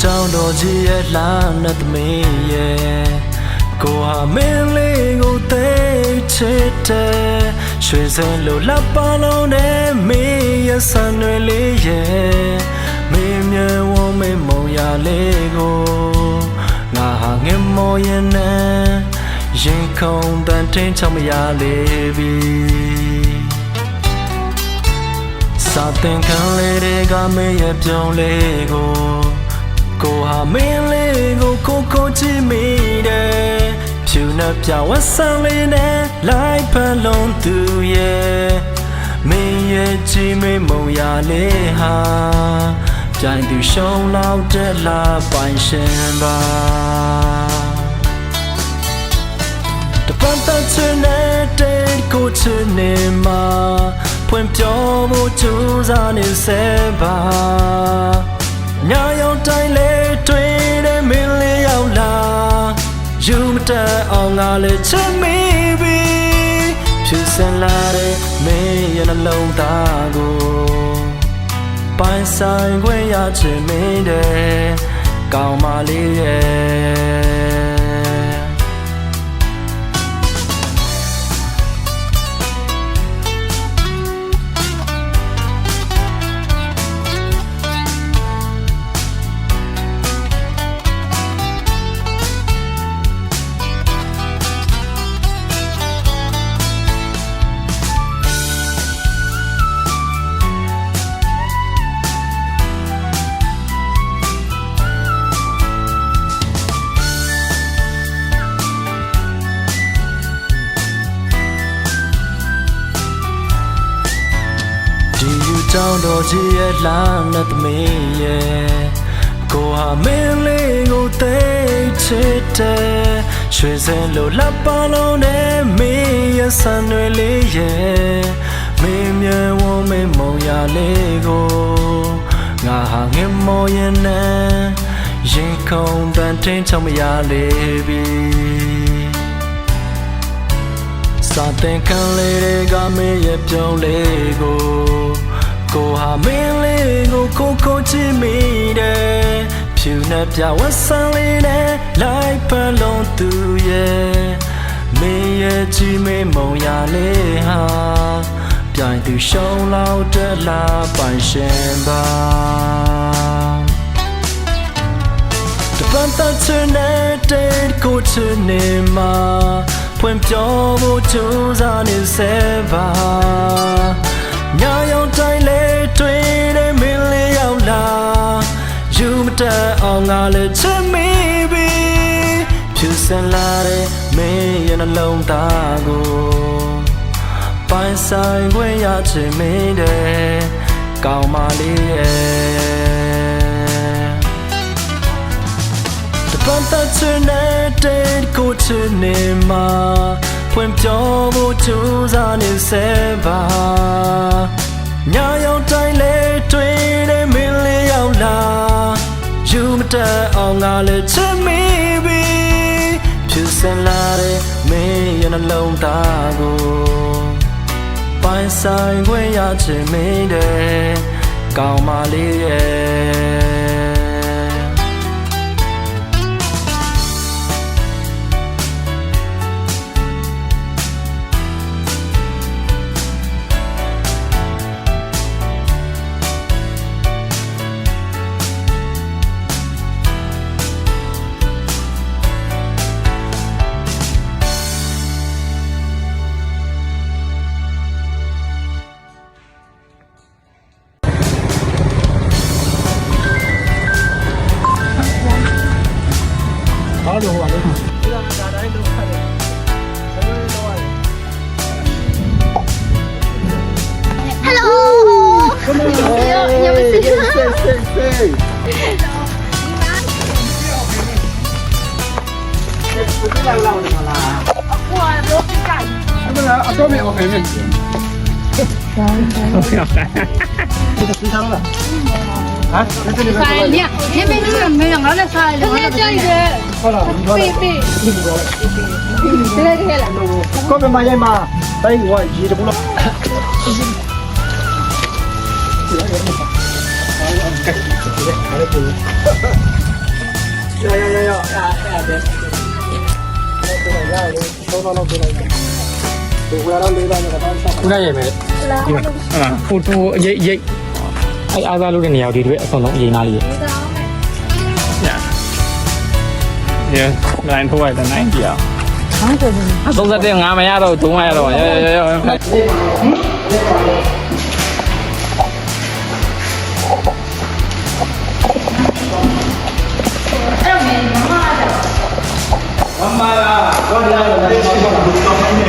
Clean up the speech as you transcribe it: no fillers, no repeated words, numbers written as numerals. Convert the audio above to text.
တောင်တော်ကြီးရဲ့လှနဲ့သမီးရဲ့ကိုဟာမင်းလေးကိုသိချစ်တယ်ရွှေစင်လိုလှပလုံးနဲ့မင်းရဲ့ဆန်တွေလေးရဲ့မင်းမြဲဝမင်းမုံရလေးကိုငါဟာငင်မောရင်နဲ့ရင်ခုန်တန်တင်းချောင်းမရလေးပြီစာတင်ခံလေးတွေကမင်းရဲ့ပြုံးလေးကိုဟာမင်းလေးကိုကိုကြည့်မိတယ်ဖြူနဲ့ပြဝတ်ဆန်းလေးနဲ့လိုက်ဖန်လုံးသူရဲ့မင်းရဲ့ကြည့်မိမုံရလေးဟာပြိုင်သူရှုံးလောက်တဲ့လာပိုင်ရှင်ပါတပတ်သက်ချင်တဲ့ကိုချင်နေမှာဖွင့်ပြောဖို့ကြိုးစားနေစေပါညာရောက်တိုင်းလေးတွေ့တဲ့မင်းလေးရောက်လာယူမတက်အောင်ငါလည်းချစ်မိပြီဖြစ်စင်လာတဲ့မင်းရဲ့နှလုံးသားကိုပိုင်ဆိုင်ခွင့်ရချင်မင်းတဲ့ကောင်းမလေးရဲ့တောင်တော်ကြီးရဲ့လှနဲ့သမီးရဲ့ကိုဟာမင်းလေးကိုသိချစ်တယ်ရွှေစင်လိုလှပလုံးနဲ့မင်းရဲ့ဆန်တွေလေးရဲ့မင်းမြဲဝမင်းမုံရလေးကိုငါဟာငင်မောရင်နဲ့ရင်ခုန်တန်တင်းချောင်းမရလေးပြီစာတင်ခံလေးတွေကမင်းရဲ့ပြုံးလေးကိုဟာမင်းလေးကိုကြည့်မိတယ်ဖြူနဲ့ပြဝတ်ဆန်းလေးနဲ့လိုက်ပလုံးသူရဲ့မင်းရဲ့ကြည့်မိမုံရလေးဟာပြိုင်သူရှုံးလောက်တဲ့လာပိုင်ရှင်ပါတပတ်သက်ချင်တဲ့ကိုချင်နေမှာဖွင့်ပြောဖို့ကြိုးစားနေစေပါညာရောက်တိုင်းလေးတွေ့တဲ့မင်းလေးရောက်လာယူမတက်အောင်ငါလည်းချစ်မိပြီဖြစ်စင်လာတဲ့မင်းရဲ့နှလုံးသားကိုပိုင်ဆိုင်ခွင့်ရချင်မင်းတဲ့ကောင်းမလေးရဲ့တပတ်သက်ချင်တဲ့ကိုချင်နေမှာဖွင့်ပြောဖို့ကြိုးစားနေစေပါညာရောက်တိုင်းလေးတွေ့တဲ့မင်းလေးရောက်လာယူမတက်အောင်ငါလည်းချစ်မိပြီဖြစ်စင်လာတဲ့မင်းရဲ့နှလုံးသားကိုပိုင်ဆိုင်ခွင့်ရချင်မင်းတဲ့ကောင်းမလေးရဲ့啊，这边 OK 面子。OK OK。这个食堂了。啊？在这里面。饭店，前面是没两个的菜，今天这一个。好了，对对。这个这个了。嗰邊買嘢嘛，低我係2就冇啦。အားလည်းပြင်ရအဲ့ဒါရတယ်တော့တော့ပြလိုက်ဒီဝရမ်းလေးပါနဲ့တော့ဆက်ခုနရေးမယ်ဒီမှာဖိုတိုရိတ်အဲ့အားသားလို့တဲ့နေရာဒီတွေအဆုံးလုံးအရင်သားလေးရနိုင်ထိုးရတဲ့နိုင်ကြအောင်30ငါမရတော့3မရတော့မမလာတော့လာတော့